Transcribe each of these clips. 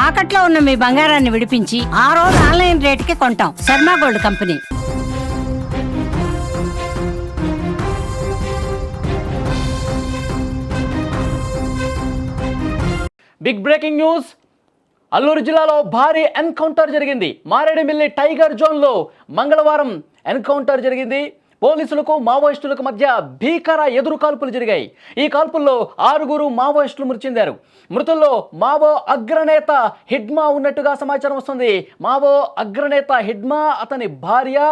తాకట్లో ఉన్న మీ బంగారాన్ని విడిపించి ఆ రోజు ఆన్లైన్ రేటుకి కొంటాం. Sharma gold company. Big breaking news. Alluri జిల్లాలో భారీ ఎన్కౌంటర్ జరిగింది. మారేడుమిల్లి టైగర్ జోన్లో మంగళవారం ఎన్కౌంటర్ జరిగింది. పోలీసులకు మావోయిస్టులకు మధ్య భీకర ఎదురు కాల్పులు జరిగాయి. ఈ కాల్పుల్లో 6 మావోయిస్టులు మృతి చెందారు. మృతుల్లో మావో అగ్రనేత హిడ్మా ఉన్నట్టుగా సమాచారం వస్తుంది. మావో అగ్రనేత హిడ్మా, అతని భార్య,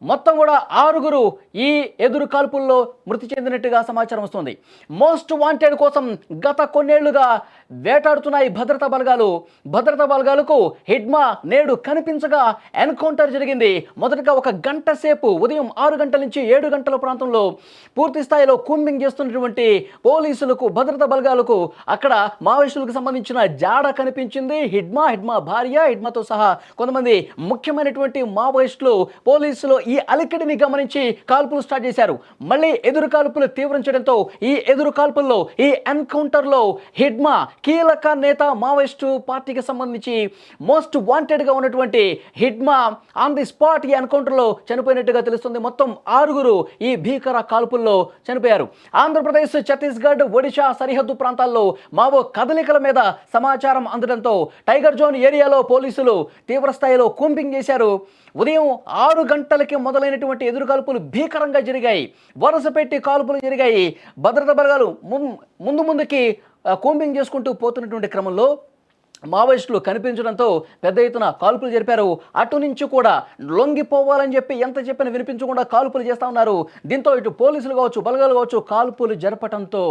మొత్తం కూడా 6 ఈ ఎదురు కాల్పుల్లో మృతి చెందినట్టుగా సమాచారం వస్తుంది. మోస్ట్ వాంటెడ్ కోసం గత కొన్నేళ్లుగా వేటాడుతున్నాయి భద్రతా బలగాలు. భద్రతా బలగాలకు హిడ్మా నేడు కనిపించగా ఎన్కౌంటర్ జరిగింది. మొదటగా 1 గంట సేపు ఉదయం 6 గంటల నుంచి 7 గంటల ప్రాంతంలో పూర్తి స్థాయిలో కూంబింగ్ చేస్తున్నటువంటి పోలీసులకు, భద్రతా బలగాలకు అక్కడ మావోయిస్టులకు సంబంధించిన జాడ కనిపించింది. హిడ్మా భార్య, హిడ్మాతో సహా కొంతమంది ముఖ్యమైనటువంటి మావోయిస్టులు పోలీసులు ఈ అలికిడిని గమనించి కాల్పులు స్టార్ట్ చేశారు. మళ్ళీ ఎదురు కాల్పులు తీవ్రం చేయడంతో ఈ ఎదురు కాల్పుల్లో, ఈ ఎన్కౌంటర్లో హిడ్మా కీలక నేత, మావోయిస్టు పార్టీకి సంబంధించి మోస్ట్ వాంటెడ్గా ఉన్నటువంటి హిడ్మా ఆన్ ది స్పాట్ ఈ ఎన్కౌంటర్లో చనిపోయినట్టుగా తెలుస్తుంది. మొత్తం 6 ఈ భీకర కాల్పుల్లో చనిపోయారు. ఆంధ్రప్రదేశ్, ఛత్తీస్గఢ్, ఒడిశా సరిహద్దు ప్రాంతాల్లో మావో కదలికల మీద సమాచారం అందడంతో టైగర్ జోన్ ఏరియాలో పోలీసులు తీవ్రస్థాయిలో కూంబింగ్ చేశారు. ఉదయం 6 గంటలకి మొదలైనటువంటి ఎదురుకాల్పులు భీకరంగా జరిగాయి. వరుస పెట్టి కాల్పులు జరిగాయి. భద్రతా బలగాలు ముందుకి కూంబింగ్ చేసుకుంటూ పోతున్నటువంటి క్రమంలో మావోయిస్టులు కనిపించడంతో పెద్ద ఎత్తున కాల్పులు జరిపారు. అటు నుంచి కూడా లొంగిపోవాలని చెప్పి ఎంత చెప్పినా వినిపించకుండా కాల్పులు చేస్తూ ఉన్నారు. దీంతో ఇటు పోలీసులు కావచ్చు, బలగాలు కావచ్చు, కాల్పులు జరపడంతో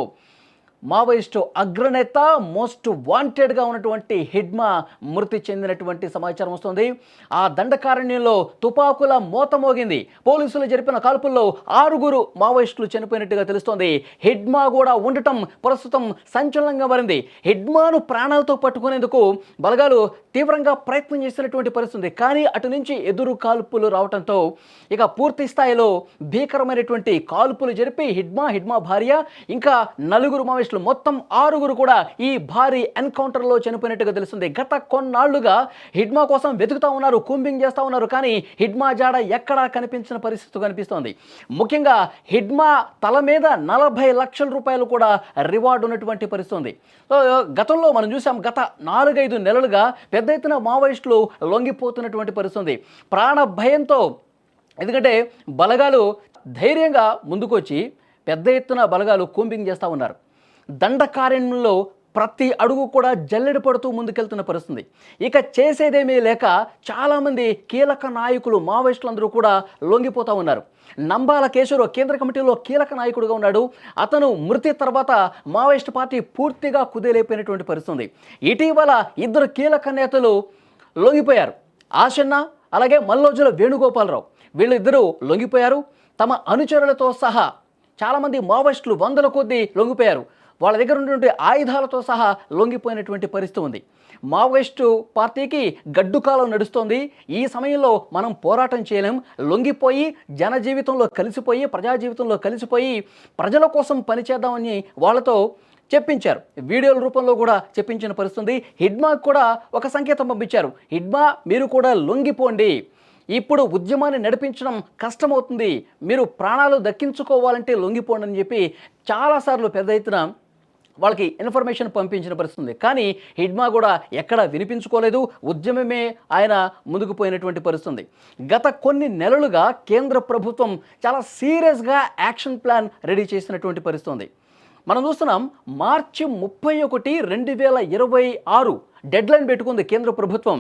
మావోయిస్టు అగ్రనేత, మోస్ట్ వాంటెడ్గా ఉన్నటువంటి హిడ్మా మృతి చెందినటువంటి సమాచారం వస్తుంది. ఆ దండకారణ్యంలో తుపాకుల మోత మోగింది. పోలీసులు జరిపిన కాల్పుల్లో 6 మావోయిస్టులు చనిపోయినట్టుగా తెలుస్తోంది. హిడ్మా కూడా ఉండటం ప్రస్తుతం సంచలనంగా మారింది. హిడ్మాను ప్రాణాలతో పట్టుకునేందుకు బలగాలు తీవ్రంగా ప్రయత్నం చేసినటువంటి పరిస్థితి. కానీ అటు నుంచి ఎదురు కాల్పులు రావడంతో ఇక పూర్తి స్థాయిలో భీకరమైనటువంటి కాల్పులు జరిపి హిడ్మా భార్య, ఇంకా 4 మావోయిస్టులు, మొత్తం 6 కూడా ఈ భారీ ఎన్కౌంటర్లో చనిపోయినట్టుగా తెలుస్తుంది. గత కొన్నాళ్లుగా హిడ్మా కోసం వెతుకుతా ఉన్నారు, కూంబింగ్ చేస్తూ ఉన్నారు. కానీ హిడ్మా జాడ ఎక్కడా కనిపించిన పరిస్థితి కనిపిస్తోంది. ముఖ్యంగా హిడ్మా తల మీద 40 లక్షల రూపాయలు కూడా రివార్డు ఉన్నటువంటి పరిస్థితి. సో గతంలో మనం చూసాం, గత 4-5 నెలలుగా పెద్ద ఎత్తున మావోయిస్టులు లొంగిపోతున్నటువంటి పరిస్థితి. ప్రాణ భయంతో, ఎందుకంటే బలగాలు ధైర్యంగా ముందుకొచ్చి పెద్ద ఎత్తున బలగాలు కూంబింగ్ చేస్తూ ఉన్నారు. దండకారణ్యంలో ప్రతి అడుగు కూడా జల్లెడ పడుతూ ముందుకెళ్తున్న పరిస్థితి. ఇక చేసేదేమీ లేక చాలామంది కీలక నాయకులు, మావోయిస్టులందరూ కూడా లొంగిపోతూ ఉన్నారు. నంబాల కేశవరావు కేంద్ర కమిటీలో కీలక నాయకుడిగా ఉన్నాడు. అతను మృతి తర్వాత మావోయిస్టు పార్టీ పూర్తిగా కుదేలైపోయినటువంటి పరిస్థితి. ఇటీవల 2 కీలక నేతలు లొంగిపోయారు. ఆశన్న, అలాగే మల్లోజుల వేణుగోపాలరావు. వీళ్ళిద్దరూ లొంగిపోయారు. తమ అనుచరులతో సహా చాలామంది మావోయిస్టులు 100ల కొద్దీ లొంగిపోయారు. వాళ్ళ దగ్గర ఉన్నటువంటి ఆయుధాలతో సహా లొంగిపోయినటువంటి పరిస్థితి ఉంది. మావోయిస్టు పార్టీకి గడ్డుకాలం నడుస్తోంది. ఈ సమయంలో మనం పోరాటం చేయలేం, లొంగిపోయి జనజీవితంలో కలిసిపోయి, ప్రజా జీవితంలో కలిసిపోయి ప్రజల కోసం పనిచేద్దామని వాళ్ళతో చెప్పించారు. వీడియోల రూపంలో కూడా చెప్పించిన పరిస్థితి. హిడ్మాకు కూడా ఒక సంకేతం పంపించారు. హిడ్మా, మీరు కూడా లొంగిపోండి, ఇప్పుడు ఉద్యమాన్ని నడిపించడం కష్టమవుతుంది, మీరు ప్రాణాలు దక్కించుకోవాలంటే లొంగిపోండి అని చెప్పి చాలాసార్లు పెద్ద ఎత్తున వాళ్ళకి ఇన్ఫర్మేషన్ పంపించిన పరిస్థితి. కానీ హిడ్మా కూడా ఎక్కడ వినిపించుకోలేదు. ఉద్యమమే ఆయన ముందుకు పోయినటువంటి పరిస్థితి. గత కొన్ని నెలలుగా కేంద్ర ప్రభుత్వం చాలా సీరియస్గా యాక్షన్ ప్లాన్ రెడీ చేసినటువంటి పరిస్థితి. మనం చూస్తున్నాం, మార్చి 31, 2026 డెడ్లైన్ పెట్టుకుంది కేంద్ర ప్రభుత్వం.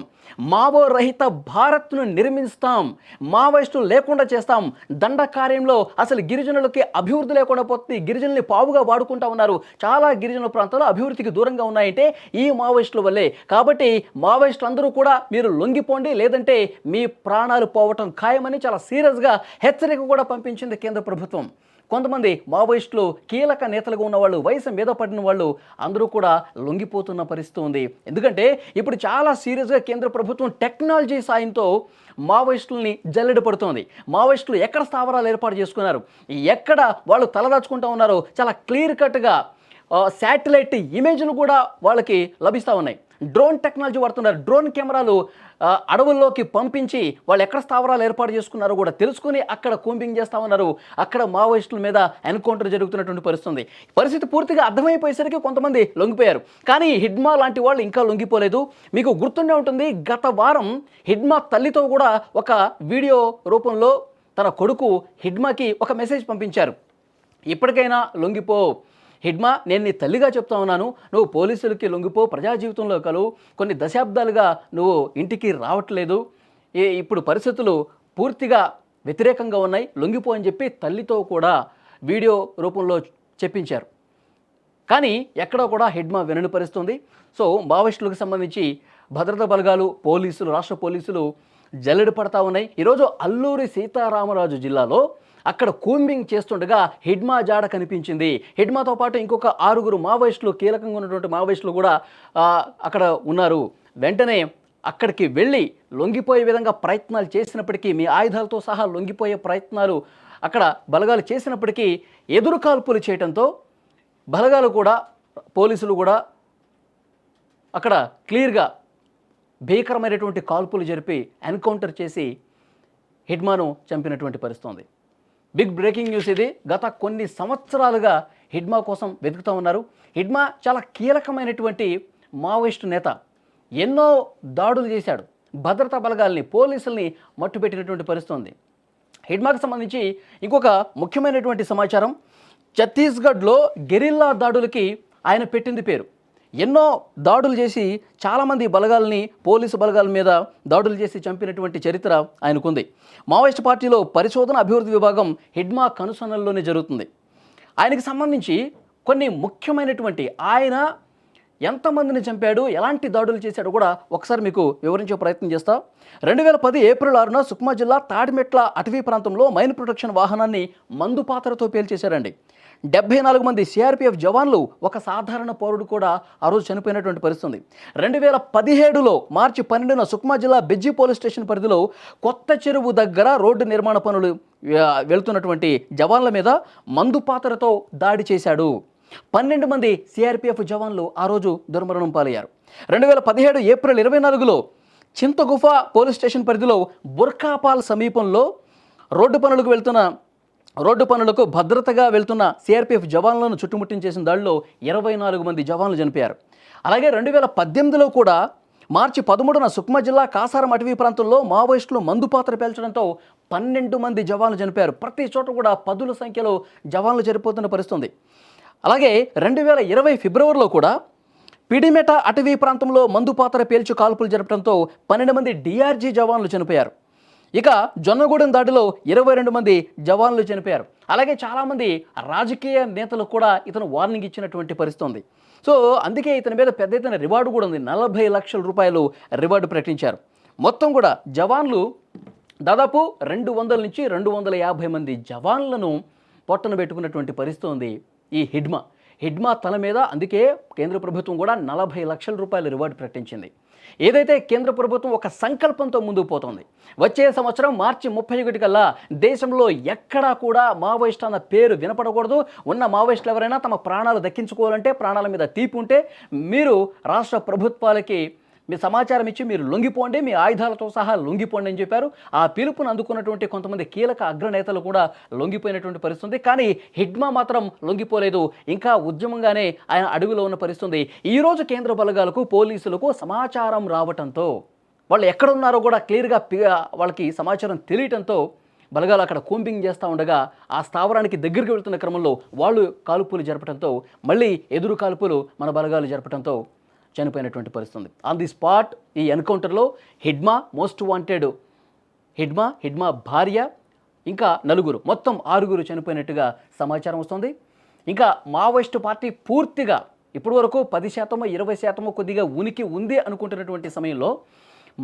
మావో రహిత భారత్ను నిర్మిస్తాం, మావోయిస్టులు లేకుండా చేస్తాం, దండకార్యంలో అసలు గిరిజనులకి అభివృద్ధి లేకుండా పోతుంది, గిరిజనుల్ని పావుగా వాడుకుంటా ఉన్నారు, చాలా గిరిజన ప్రాంతాలు అభివృద్ధికి దూరంగా ఉన్నాయంటే ఈ మావోయిస్టుల వల్లే. కాబట్టి మావోయిస్టులు అందరూ కూడా మీరు లొంగిపోండి, లేదంటే మీ ప్రాణాలు పోవటం ఖాయమని చాలా సీరియస్గా హెచ్చరిక కూడా పంపించింది కేంద్ర ప్రభుత్వం. కొంతమంది మావోయిస్టులు కీలక నేతలుగా ఉన్నవాళ్ళు, వయసు మీద పడిన వాళ్ళు అందరూ కూడా లొంగిపోతున్న పరిస్థితి ఉంది. ఎందుకంటే ఇప్పుడు చాలా సీరియస్గా కేంద్ర ప్రభుత్వం టెక్నాలజీ సాయంతో మావోయిస్టుల్ని జల్లెడ పడుతోంది. మావోయిస్టులు ఎక్కడ స్థావరాలు ఏర్పాటు చేసుకున్నారు, ఎక్కడ వాళ్ళు తలదాచుకుంటూ ఉన్నారో చాలా క్లియర్ కట్గా శాటిలైట్ ఇమేజ్లు కూడా వాళ్ళకి లభిస్తూ ఉన్నాయి. డ్రోన్ టెక్నాలజీ వాడుతున్నారు. డ్రోన్ కెమెరాలు అడవుల్లోకి పంపించి వాళ్ళు ఎక్కడ స్థావరాలు ఏర్పాటు చేసుకున్నారో కూడా తెలుసుకుని అక్కడ కూంబింగ్ చేస్తా ఉన్నారు. అక్కడ మావోయిస్టుల మీద ఎన్కౌంటర్ జరుగుతున్నటువంటి పరిస్థితి పూర్తిగా అర్థమైపోయేసరికి కొంతమంది లొంగిపోయారు. కానీ హిడ్మా లాంటి వాళ్ళు ఇంకా లొంగిపోలేదు. మీకు గుర్తుండే ఉంటుంది, గత వారం హిడ్మా తల్లితో కూడా ఒక వీడియో రూపంలో తన కొడుకు హిడ్మాకి ఒక మెసేజ్ పంపించారు. ఇప్పటికైనా లొంగిపో హిడ్మా, నేను నీ తల్లిగా చెప్తా ఉన్నాను, నువ్వు పోలీసులకి లొంగిపో, ప్రజా జీవితంలో కలువు, కొన్ని దశాబ్దాలుగా నువ్వు ఇంటికి రావట్లేదు, ఇప్పుడు పరిస్థితులు పూర్తిగా వ్యతిరేకంగా ఉన్నాయి, లొంగిపో అని చెప్పి తల్లితో కూడా వీడియో రూపంలో చెప్పించారు. కానీ ఎక్కడా కూడా హిడ్మా వినని పరిస్థితుంది. సో మావోయిస్టులకు సంబంధించి భద్రతా బలగాలు, పోలీసులు, రాష్ట్ర పోలీసులు జల్లెడ పడతా ఉన్నాయి. ఈరోజు అల్లూరి సీతారామరాజు జిల్లాలో అక్కడ కూంబింగ్ చేస్తుండగా హిడ్మా జాడ కనిపించింది. హిడ్మాతో పాటు ఇంకొక 6 మావోయిస్టులు, కీలకంగా ఉన్నటువంటి మావోయిస్టులు కూడా అక్కడ ఉన్నారు. వెంటనే అక్కడికి వెళ్ళి లొంగిపోయే విధంగా ప్రయత్నాలు చేసినప్పటికీ, మీ ఆయుధాలతో సహా లొంగిపోయే ప్రయత్నాలు అక్కడ బలగాలు చేసినప్పటికీ ఎదురు కాల్పులు చేయడంతో బలగాలు కూడా, పోలీసులు కూడా అక్కడ క్లియర్గా భీకరమైనటువంటి కాల్పులు జరిపి ఎన్కౌంటర్ చేసి హిడ్మాను చంపినటువంటి పరిస్థితి ఉంది. బిగ్ బ్రేకింగ్ న్యూస్ ఇది. గత కొన్ని సంవత్సరాలుగా హిడ్మా కోసం వెతుకుతూ ఉన్నారు. హిడ్మా చాలా కీలకమైనటువంటి మావోయిస్టు నేత. ఎన్నో దాడులు చేశాడు. భద్రతా బలగాల్ని, పోలీసుల్ని మట్టుపెట్టినటువంటి పరిస్థితి ఉంది. హిడ్మాకు సంబంధించి ఇంకొక ముఖ్యమైనటువంటి సమాచారం, ఛత్తీస్గఢ్లో గెరిల్లా దాడులకి ఆయన పెట్టింది పేరు. ఎన్నో దాడులు చేసి చాలామంది బలగాల్ని, పోలీసు బలగాల మీద దాడులు చేసి చంపినటువంటి చరిత్ర ఆయనకుంది. మావోయిస్ట్ పార్టీలో పరిశోధన అభివృద్ధి విభాగం హిడ్మా కనుసన్నల్లోనే జరుగుతుంది. ఆయనకి సంబంధించి కొన్ని ముఖ్యమైనటువంటి, ఆయన ఎంతమందిని చంపాడు, ఎలాంటి దాడులు చేశాడో కూడా ఒకసారి మీకు వివరించే ప్రయత్నం చేస్తా. 2010 ఏప్రిల్ 6న సుక్మా జిల్లా తాడిమెట్ల అటవీ ప్రాంతంలో మైన్ ప్రొటెక్షన్ వాహనాన్ని మందు పాత్రతో పేల్చేశారండి. 74 మంది సిఆర్పిఎఫ్ జవాన్లు, ఒక సాధారణ పౌరుడు కూడా ఆ రోజు చనిపోయినటువంటి పరిస్థితి. 2017లో మార్చి 12న సుక్మా జిల్లా బెజ్జి పోలీస్ స్టేషన్ పరిధిలో కొత్త చెరువు దగ్గర రోడ్డు నిర్మాణ పనులు వెళ్తున్నటువంటి జవాన్ల మీద మందు పాత్రతో దాడి చేశాడు. 12 మంది సిఆర్పిఎఫ్ జవాన్లు ఆ రోజు దుర్మరణం పాలయ్యారు. 2017 ఏప్రిల్ 24లో చింతగుఫ పోలీస్ స్టేషన్ పరిధిలో బుర్కాపాల్ సమీపంలో రోడ్డు పనులకు భద్రతగా వెళ్తున్న సిఆర్పిఎఫ్ జవాన్లను చుట్టుముట్టించేసిన దాడిలో 24 మంది జవాన్లు చనిపోయారు. అలాగే 2018లో కూడా మార్చి 13న సుక్మా జిల్లా కాసారం అటవీ ప్రాంతంలో మావోయిస్టులు మందు పాత్ర పేల్చడంతో 12 మంది జవాన్లు చనిపోయారు. ప్రతి చోట కూడా 10ల సంఖ్యలో జవాన్లు చనిపోతున్న పరిస్థితి. అలాగే 2020 ఫిబ్రవరిలో కూడా పిడిమెట అటవీ ప్రాంతంలో మందు పాత్ర పేల్చి కాల్పులు జరపడంతో 12 మంది డిఆర్జీ జవాన్లు చనిపోయారు. ఇక జొన్నగూడెం దాడిలో 22 మంది జవాన్లు చనిపోయారు. అలాగే చాలామంది రాజకీయ నేతలకు కూడా ఇతను వార్నింగ్ ఇచ్చినటువంటి పరిస్థితి ఉంది. సో అందుకే ఇతని మీద పెద్ద ఎత్తున రివార్డు కూడా ఉంది. 40 లక్షల రూపాయలు రివార్డు ప్రకటించారు. మొత్తం కూడా జవాన్లు దాదాపు 200 నుంచి 250 మంది జవాన్లను పొట్టన పెట్టుకున్నటువంటి పరిస్థితి ఉంది ఈ హిడ్మా తల మీద. అందుకే కేంద్ర ప్రభుత్వం కూడా 40 లక్షల రూపాయల రివార్డు ప్రకటించింది. ఏదైతే కేంద్ర ప్రభుత్వం ఒక సంకల్పంతో ముందుకు పోతుంది, వచ్చే సంవత్సరం మార్చి 31 కల్లా దేశంలో ఎక్కడా కూడా మావోయిస్ట్ అన్న పేరు వినపడకూడదు. ఉన్న మావోయిస్టులు ఎవరైనా తమ ప్రాణాలు దక్కించుకోవాలంటే, ప్రాణాల మీద తీపి ఉంటే మీరు రాష్ట్ర ప్రభుత్వాలకి మీ సమాచారం ఇచ్చి మీరు లొంగిపోండి, మీ ఆయుధాలతో సహా లొంగిపోండి అని చెప్పారు. ఆ పిలుపును అందుకున్నటువంటి కొంతమంది కీలక అగ్రనేతలు కూడా లొంగిపోయినటువంటి పరిస్థితి. కానీ హిడ్మా మాత్రం లొంగిపోలేదు. ఇంకా ఉద్యమంగానే ఆయన అడుగులో ఉన్న పరిస్థితి. ఈరోజు కేంద్ర బలగాలకు, పోలీసులకు సమాచారం రావటంతో, వాళ్ళు ఎక్కడున్నారో కూడా క్లియర్గా వాళ్ళకి సమాచారం తెలియటంతో బలగాలు అక్కడ కూంబింగ్ చేస్తూ ఉండగా ఆ స్థావరానికి దగ్గరికి వెళ్తున్న క్రమంలో వాళ్ళు కాల్పులు జరపడంతో, మళ్ళీ ఎదురు కాల్పులు మన బలగాలు జరపడంతో చనిపోయినటువంటి పరిస్థితి. ఆన్ ది స్పాట్ ఈ ఎన్కౌంటర్లో హిడ్మా మోస్ట్ వాంటెడ్, హిడ్మా భార్య, ఇంకా 4, మొత్తం 6 చనిపోయినట్టుగా సమాచారం వస్తుంది. ఇంకా మావోయిస్టు పార్టీ పూర్తిగా ఇప్పటి వరకు 10%, 20% కొద్దిగా ఉనికి ఉంది అనుకుంటున్నటువంటి సమయంలో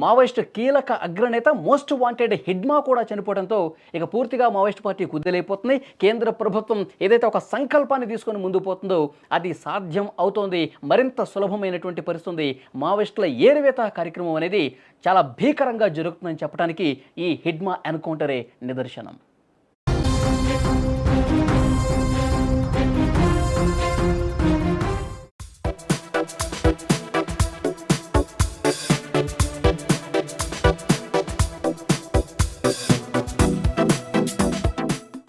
మావోయిస్టు కీలక అగ్రనేత మోస్ట్ వాంటెడ్ హిడ్మా కూడా చనిపోవడంతో ఇక పూర్తిగా మావోయిస్టు పార్టీ కుదేలైపోతుంది. కేంద్ర ప్రభుత్వం ఏదైతే ఒక సంకల్పాన్ని తీసుకొని ముందుకు పోతుందో అది సాధ్యం అవుతోంది. మరింత సులభమైనటువంటి పరిస్థితి. మావోయిస్టుల ఏరివేత కార్యక్రమం అనేది చాలా భీకరంగా జరుగుతుందని చెప్పడానికి ఈ హిడ్మా ఎన్కౌంటరే నిదర్శనం.